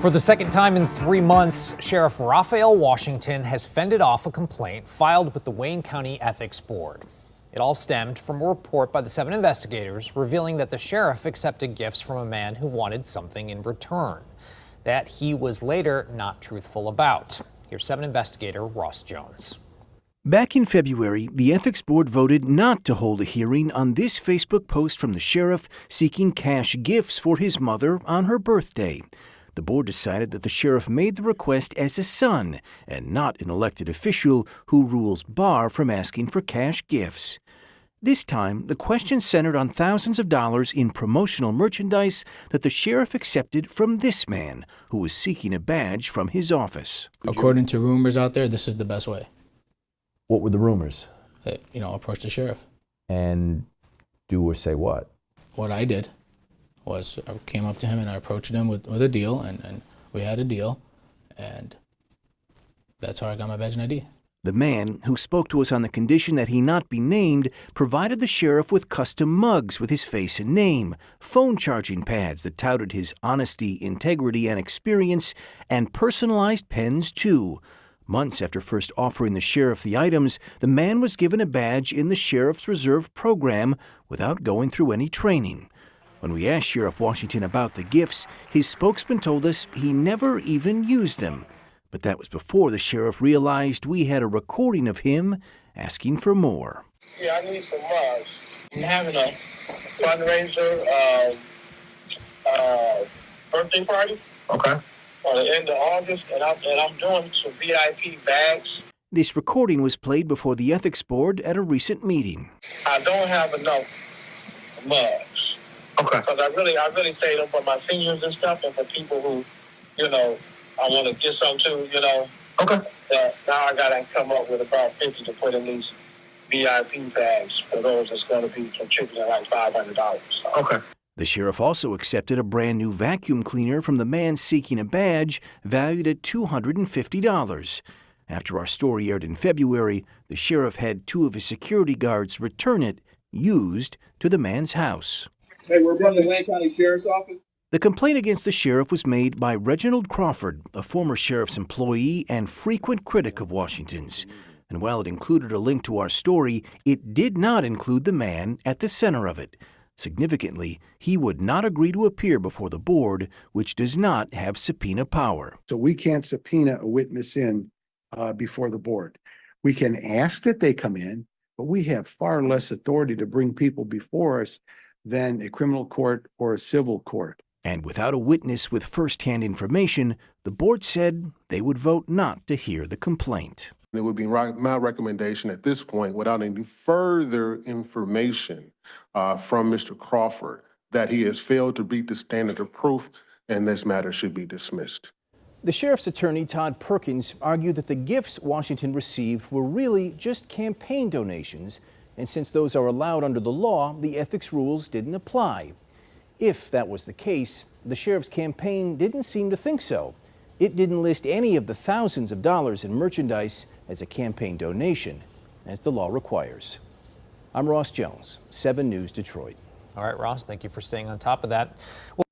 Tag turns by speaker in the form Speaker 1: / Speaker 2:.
Speaker 1: For the second time in 3 months, Sheriff Raphael Washington has fended off a complaint filed with the Wayne County Ethics Board. It all stemmed from a report by the 7 investigators revealing that the sheriff accepted gifts from a man who wanted something in return that he was later not truthful about. Here's 7 investigator Ross Jones.
Speaker 2: Back in February, the Ethics Board voted not to hold a hearing on this Facebook post from the sheriff seeking cash gifts for his mother on her birthday. The board decided that the sheriff made the request as a son and not an elected official who rules bar from asking for cash gifts. This time, the question centered on thousands of dollars in promotional merchandise that the sheriff accepted from this man who was seeking a badge from his office.
Speaker 3: According to rumors out there, this is the best way.
Speaker 4: What were the rumors?
Speaker 3: Approach the sheriff.
Speaker 4: And do or say what?
Speaker 3: What I did was I came up to him and I approached him with a deal, and we had a deal, and that's how I got my badge and ID.
Speaker 2: The man, who spoke to us on the condition that he not be named, provided the sheriff with custom mugs with his face and name, phone charging pads that touted his honesty, integrity, and experience, and personalized pens, too. Months after first offering the sheriff the items, the man was given a badge in the Sheriff's Reserve program without going through any training. When we asked Sheriff Washington about the gifts, his spokesman told us he never even used them. But that was before the sheriff realized we had a recording of him asking for more.
Speaker 5: Yeah, I need some mugs. I'm having a fundraiser birthday party. Okay. On the end of August, and I'm doing some VIP bags.
Speaker 2: This recording was played before the Ethics Board at a recent meeting.
Speaker 5: I don't have enough mugs. Okay. Because I really save them for my seniors and stuff, and for people who, I want to get some too, Okay. Now I got to come up with about 50 to put in these VIP bags for those that's going to be contributing like $500. So. Okay.
Speaker 2: The sheriff also accepted a brand new vacuum cleaner from the man seeking a badge valued at $250. After our story aired in February, the sheriff had 2 of his security guards return it, used, to the man's house.
Speaker 6: Hey, we're from the Wayne County Sheriff's Office.
Speaker 2: The complaint against the sheriff was made by Reginald Crawford, a former sheriff's employee and frequent critic of Washington's. And while it included a link to our story, it did not include the man at the center of it. Significantly, he would not agree to appear before the board, which does not have subpoena power.
Speaker 7: So we can't subpoena a witness in before the board. We can ask that they come in, but we have far less authority to bring people before us than a criminal court or a civil court.
Speaker 2: And without a witness with first-hand information, the board said they would vote not to hear the complaint.
Speaker 8: It would be my recommendation at this point, without any further information from Mr. Crawford, that he has failed to meet the standard of proof and this matter should be dismissed.
Speaker 2: The sheriff's attorney, Todd Perkins, argued that the gifts Washington received were really just campaign donations, and since those are allowed under the law, the ethics rules didn't apply. If that was the case, the sheriff's campaign didn't seem to think so. It didn't list any of the thousands of dollars in merchandise as a campaign donation, as the law requires. I'm Ross Jones, 7 News Detroit.
Speaker 1: All right, Ross, thank you for staying on top of that.